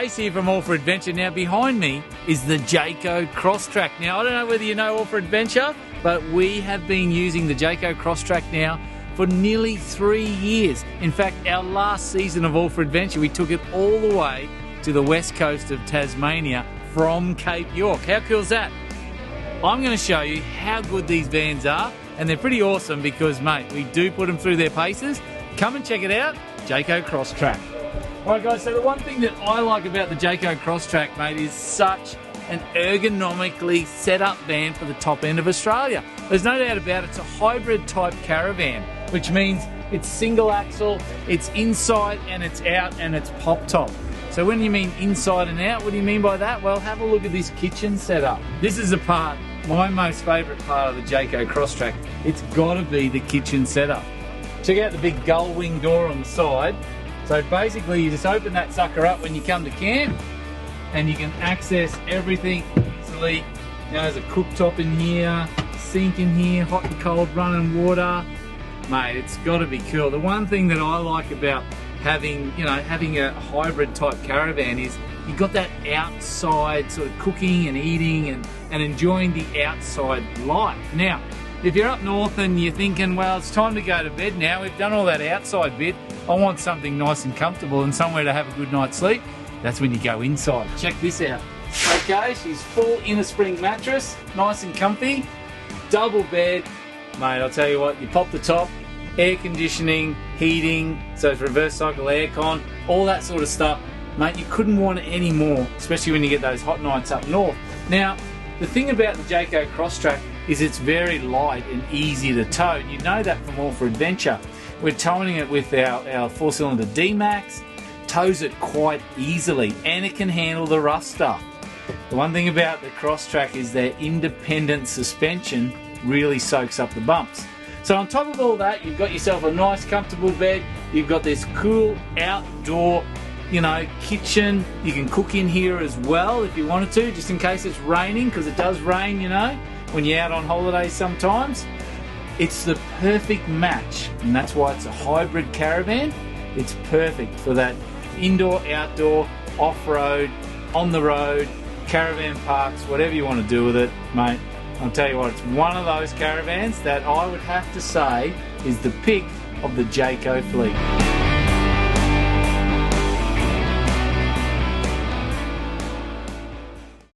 Jase here from All for Adventure. Now behind me is the Jayco Crosstrek. Now I don't know whether you know All for Adventure, but we have been using the Jayco Crosstrek now for nearly 3 years. In fact, our last season of All for Adventure, we took it all the way to the west coast of Tasmania from Cape York. How cool is that? I'm going to show you how good these vans are, and they're pretty awesome because, mate, we do put them through their paces. Come and check it out, Jayco Crosstrek. Alright guys, so the one thing that I like about the Jayco Crosstrek, mate, is such an ergonomically set up van for the top end of Australia. There's no doubt about it, it's a hybrid type caravan, which means it's single axle, it's inside and it's out and it's pop top. So when you mean inside and out, what do you mean by that? Well, have a look at this kitchen setup. This is the part, my most favourite part of the Jayco Crosstrek. It's got to be the kitchen setup. Check out the big gull wing door on the side. So basically you just open that sucker up when you come to camp and you can access everything easily. You know, there's a cooktop in here, sink in here, hot and cold running water. Mate, it's got to be cool. The one thing that I like about having a hybrid type caravan is you got that outside sort of cooking and eating and enjoying the outside life. Now, if you're up north and you're thinking, well, it's time to go to bed now, we've done all that outside bit, I want something nice and comfortable and somewhere to have a good night's sleep, that's when you go inside. Check this out. Okay, she's full inner spring mattress, nice and comfy, double bed. Mate, I'll tell you what, you pop the top, air conditioning, heating, so it's reverse cycle aircon, all that sort of stuff. Mate, you couldn't want it any more, especially when you get those hot nights up north. Now, the thing about the Jayco Crosstrek is it's very light and easy to tow. You know that from All for Adventure. We're towing it with our 4-cylinder D-Max, tows it quite easily, and it can handle the rough stuff. The one thing about the Crosstrek is their independent suspension really soaks up the bumps. So on top of all that, you've got yourself a nice comfortable bed, you've got this cool outdoor kitchen. You can cook in here as well if you wanted to, just in case it's raining, because it does rain, when you're out on holidays sometimes. It's the perfect match, and that's why it's a hybrid caravan. It's perfect for that indoor, outdoor, off-road, on the road, caravan parks, whatever you want to do with it, mate. I'll tell you what, it's one of those caravans that I would have to say is the pick of the Jayco fleet.